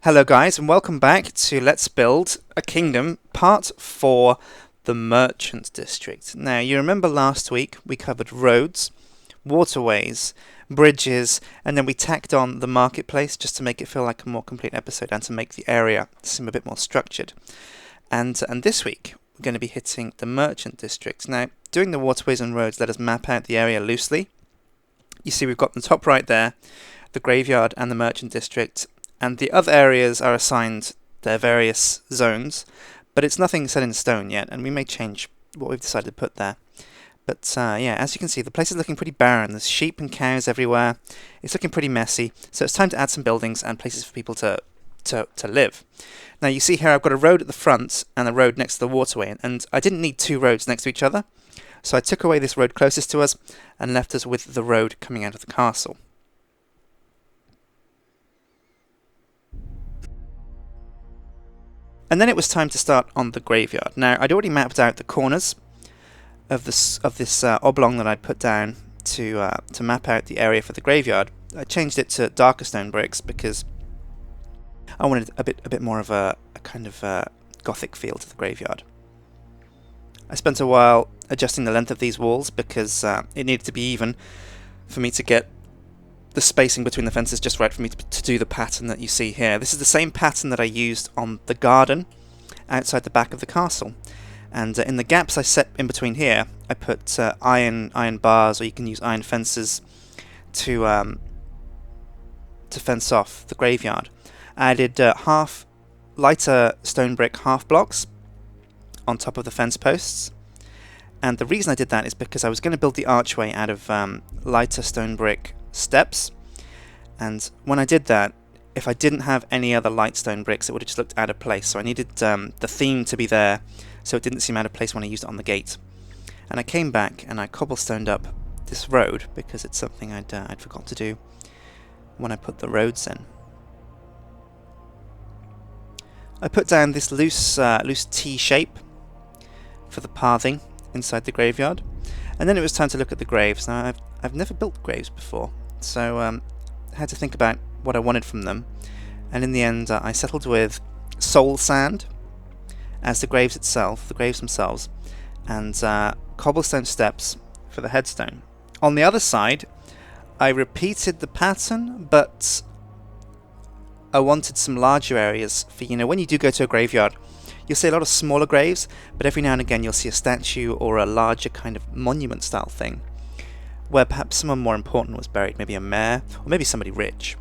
Hello guys and welcome back to Let's Build a Kingdom Part 4, the Merchant District. Now you remember last week we covered roads, waterways, bridges, and then we tacked on the marketplace just to make it feel like a more complete episode and to make the area seem a bit more structured. And this week we're going to be hitting the Merchant District. Now doing the waterways and roads let us map out the area loosely. You see we've got the top right there, the graveyard and the Merchant District. And the other areas are assigned their various zones, but it's nothing set in stone yet, and we may change what we've decided to put there. But yeah, as you can see, the place is looking pretty barren. There's sheep and cows everywhere. It's looking pretty messy, so it's time to add some buildings and places for people to live. Now you see here I've got a road at the front and a road next to the waterway, and I didn't need two roads next to each other, so I took away this road closest to us and left us with the road coming out of the castle. And then it was time to start on the graveyard. Now, I'd already mapped out the corners of this oblong that I'd put down to map out the area for the graveyard. I changed it to darker stone bricks because I wanted a bit more of a kind of gothic feel to the graveyard. I spent a while adjusting the length of these walls because it needed to be even for me to get the spacing between the fences just right for me to do the pattern that you see here. This is the same pattern that I used on the garden outside the back of the castle, and in the gaps I set in between here I put iron bars, or you can use iron fences to fence off the graveyard. I added half lighter stone brick half blocks on top of the fence posts, and the reason I did that is because I was going to build the archway out of lighter stone brick steps, and when I did that, if I didn't have any other light stone bricks it would have just looked out of place, so I needed the theme to be there so it didn't seem out of place when I used it on the gate. And I came back and I cobblestoned up this road because it's something I'd forgot to do when I put the roads in. I put down this loose T shape for the pathing inside the graveyard, and then it was time to look at the graves. Now I've never built graves before, so I had to think about what I wanted from them, and in the end I settled with soul sand as the graves themselves, and cobblestone steps for the headstone. On the other side I repeated the pattern, but I wanted some larger areas for, when you do go to a graveyard, you'll see a lot of smaller graves, but every now and again you'll see a statue or a larger kind of monument style thing where perhaps someone more important was buried, maybe a mayor or maybe somebody rich.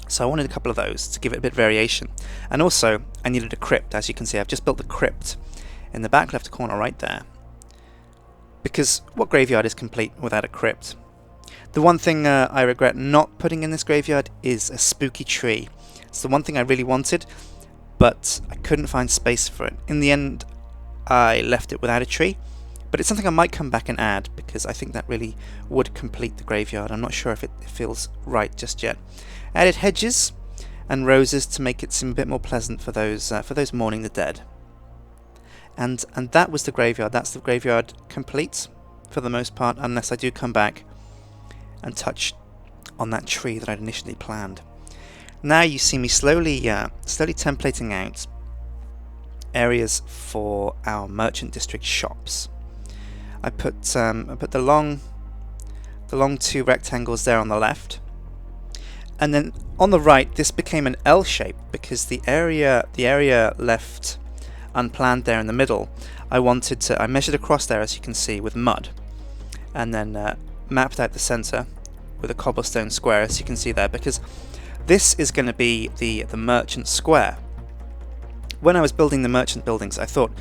So I wanted a couple of those to give it a bit of variation. And also I needed a crypt. As you can see, I've just built the crypt in the back left corner right there, because what graveyard is complete without a crypt? The one thing I regret not putting in this graveyard is a spooky tree. It's the one thing I really wanted, but I couldn't find space for it. In the end I left it without a tree, but it's something I might come back and add because I think that really would complete the graveyard. I'm not sure if it feels right just yet. I added hedges and roses to make it seem a bit more pleasant for those mourning the dead. And that was the graveyard. That's the graveyard complete for the most part, unless I do come back and touch on that tree that I'd initially planned. Now you see me slowly templating out areas for our Merchant District shops. I put the long two rectangles there on the left, and then on the right this became an L shape because the area left unplanned there in the middle, I measured across there, as you can see, with mud, and then mapped out the center with a cobblestone square, as you can see there, because this is going to be the merchant square. When I was building the merchant buildings, I thought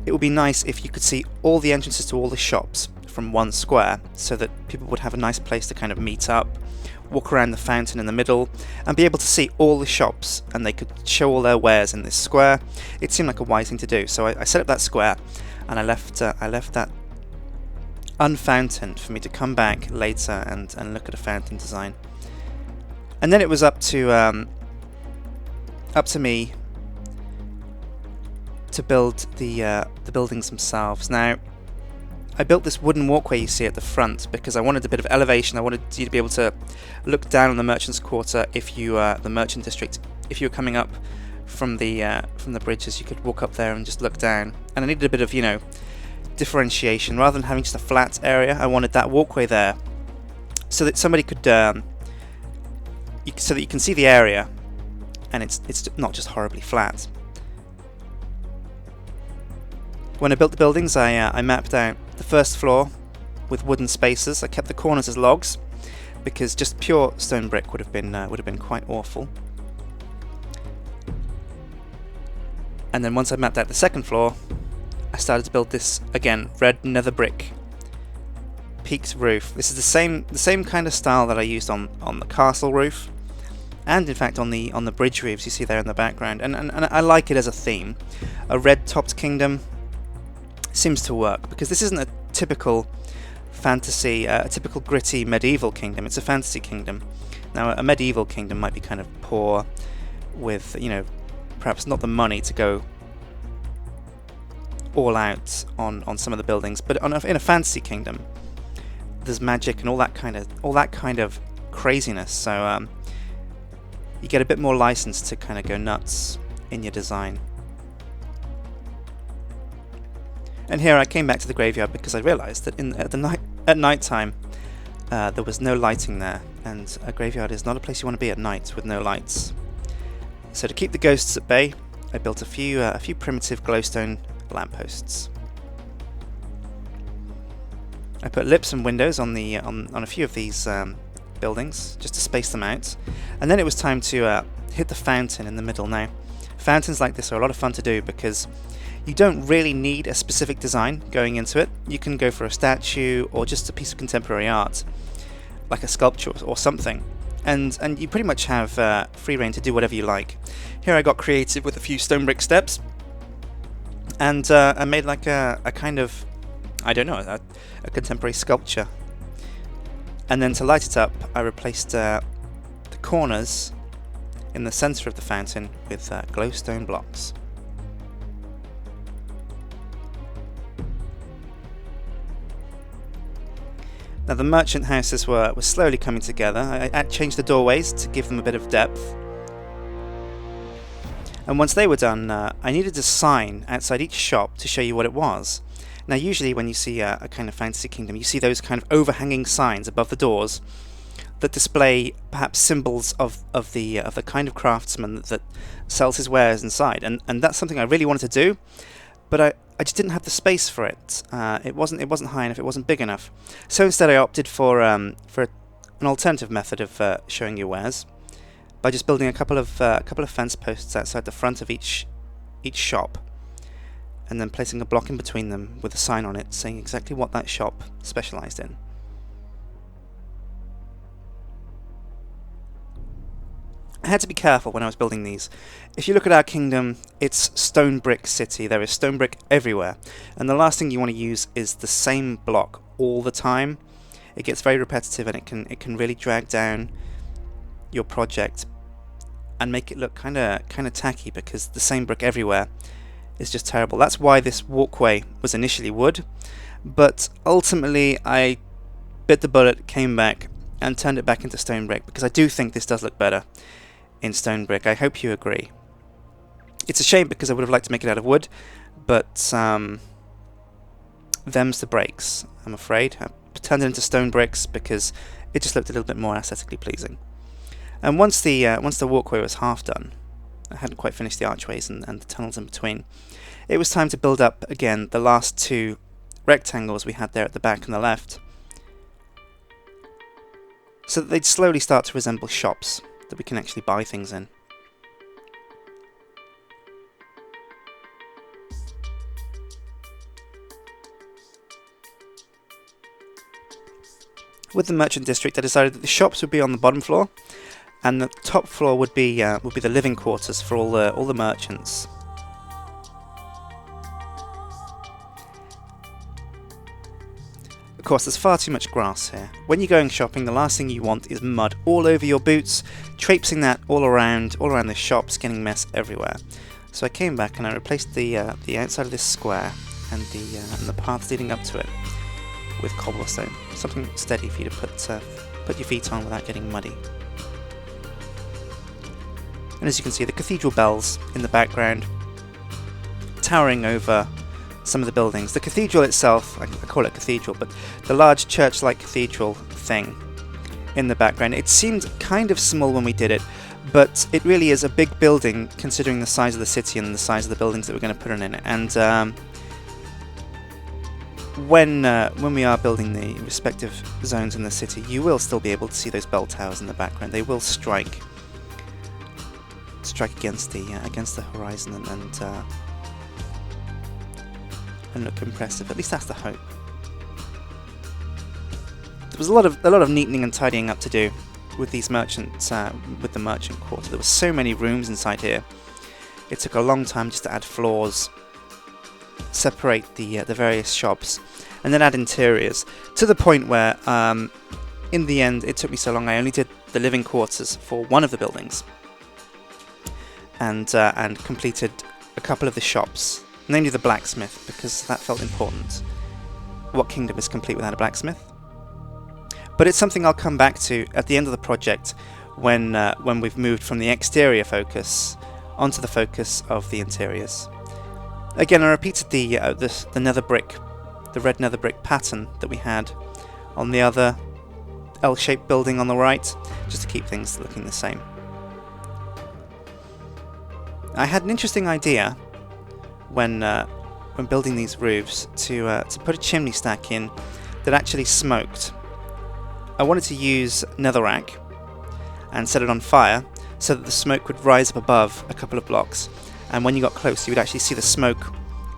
it would be nice if you could see all the entrances to all the shops from one square, so that people would have a nice place to kind of meet up, walk around the fountain in the middle, and be able to see all the shops, and they could show all their wares in this square. It seemed like a wise thing to do, so I set up that square, and I left that unfountained for me to come back later and look at a fountain design. And then it was up to me to build the buildings themselves. Now, I built this wooden walkway you see at the front because I wanted a bit of elevation. I wanted you to be able to look down on the Merchant's Quarter if you the Merchant District if you were coming up from the bridges, you could walk up there and just look down. And I needed a bit of, you know, differentiation. Rather than having just a flat area, I wanted that walkway there, so that somebody could, so that you can see the area, and it's not just horribly flat. When I built the buildings, I mapped out the first floor with wooden spaces. I kept the corners as logs, because just pure stone brick would have been quite awful. And then once I mapped out the second floor, I started to build this, again, red nether brick peaked roof. This is the same kind of style that I used on the castle roof, and in fact on the bridge roofs you see there in the background. And I like it as a theme. A red topped kingdom seems to work, because this isn't a typical fantasy, a typical gritty medieval kingdom. It's a fantasy kingdom. Now, a medieval kingdom might be kind of poor, with, you know, perhaps not the money to go all out on some of the buildings, but in a fantasy kingdom, there's magic and all that kind of craziness. So you get a bit more license to kind of go nuts in your design. And here I came back to the graveyard because I realised that at night time there was no lighting there, and a graveyard is not a place you want to be at night with no lights. So to keep the ghosts at bay, I built a few primitive glowstone lampposts. I put lips and windows on a few of these buildings just to space them out, and then it was time to hit the fountain in the middle. Now, fountains like this are a lot of fun to do because you don't really need a specific design going into it. You can go for a statue or just a piece of contemporary art, like a sculpture or something. And you pretty much have free reign to do whatever you like. Here I got creative with a few stone brick steps, and I made like a kind of, I don't know, a contemporary sculpture. And then to light it up, I replaced the corners in the centre of the fountain with glowstone blocks. Now the merchant houses were slowly coming together. I changed the doorways to give them a bit of depth. And once they were done, I needed a sign outside each shop to show you what it was. Now usually when you see a kind of fantasy kingdom, you see those kind of overhanging signs above the doors that display perhaps symbols of the kind of craftsman that sells his wares inside. And that's something I really wanted to do, but I just didn't have the space for it. It wasn't high enough. It wasn't big enough. So instead, I opted for an alternative method of showing your wares by just building a couple of fence posts outside the front of each shop, and then placing a block in between them with a sign on it saying exactly what that shop specialised in. I had to be careful when I was building these. If you look at our kingdom, it's stone brick city. There is stone brick everywhere, and the last thing you want to use is the same block all the time. It gets very repetitive, and it can really drag down your project and make it look kind of tacky, because the same brick everywhere is just terrible. That's why this walkway was initially wood, but ultimately I bit the bullet, came back and turned it back into stone brick, because I do think this does look better in stone brick. I hope you agree. It's a shame because I would have liked to make it out of wood, but them's the breaks, I'm afraid. I turned it into stone bricks because it just looked a little bit more aesthetically pleasing. And once the walkway was half done, I hadn't quite finished the archways and the tunnels in between, it was time to build up again the last two rectangles we had there at the back and the left, so that they'd slowly start to resemble shops that we can actually buy things in. With the merchant district, I decided that the shops would be on the bottom floor, and the top floor would be the living quarters for all the merchants. Of course, there's far too much grass here. When you're going shopping, the last thing you want is mud all over your boots, traipsing that all around the shops, getting mess everywhere. So I came back and I replaced the outside of this square and the paths leading up to it with cobblestone, something steady for you to put your feet on without getting muddy. And as you can see, the cathedral bells in the background, towering over some of the buildings. The cathedral itself, I call it cathedral, but the large church-like cathedral thing in the background, it seemed kind of small when we did it, but it really is a big building considering the size of the city and the size of the buildings that we're going to put in it. And when we are building the respective zones in the city, you will still be able to see those bell towers in the background. They will strike against the horizon and look impressive. At least that's the hope. There was a lot of neatening and tidying up to do with these with the merchant quarter. There were so many rooms inside here. It took a long time just to add floors, separate the various shops, and then add interiors, to the point where in the end it took me so long I only did the living quarters for one of the buildings, and completed a couple of the shops, namely the blacksmith, because that felt important. What kingdom is complete without a blacksmith? But it's something I'll come back to at the end of the project when we've moved from the exterior focus onto the focus of the interiors. Again, I repeated the nether brick, the red nether brick pattern that we had on the other L-shaped building on the right, just to keep things looking the same. I had an interesting idea when building these roofs to put a chimney stack in that actually smoked. I wanted to use netherrack and set it on fire so that the smoke would rise up above a couple of blocks, and when you got close you would actually see the smoke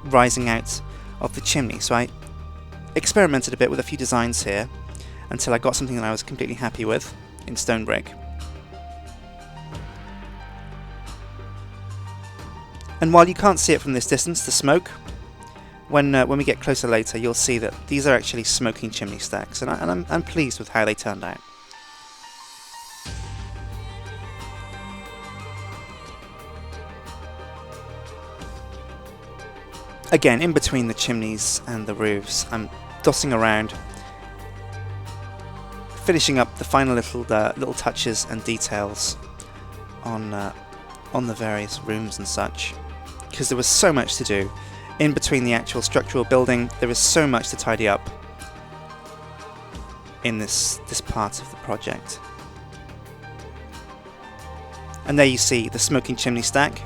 rising out of the chimney. So I experimented a bit with a few designs here until I got something that I was completely happy with in stone brick. And while you can't see it from this distance, the smoke, when we get closer later, you'll see that these are actually smoking chimney stacks, and I'm pleased with how they turned out. Again, in between the chimneys and the roofs, I'm dossing around, finishing up the final little touches and details on the various rooms and such, because there was so much to do. In between the actual structural building, there is so much to tidy up in this part of the project. And there you see the smoking chimney stack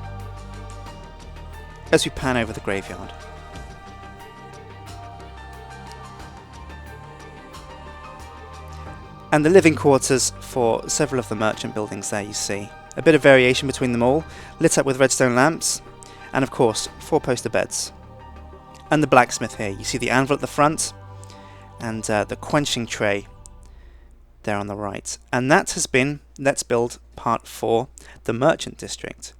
as we pan over the graveyard. And the living quarters for several of the merchant buildings there you see. A bit of variation between them all, lit up with redstone lamps, and of course 4 poster beds. And the blacksmith here, you see the anvil at the front, and the quenching tray there on the right. And that has been Let's Build Part 4, the Merchant District.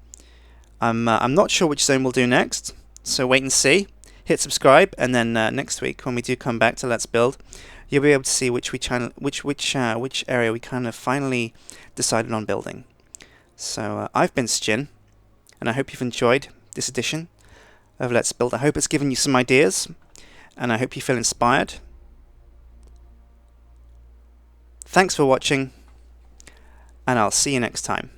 I'm not sure which zone we'll do next, so wait and see. Hit subscribe, and then next week when we do come back to Let's Build, you'll be able to see which area we kind of finally decided on building. So I've been Sjin, and I hope you've enjoyed this edition of Let's Build. I hope it's given you some ideas, and I hope you feel inspired. Thanks for watching, and I'll see you next time.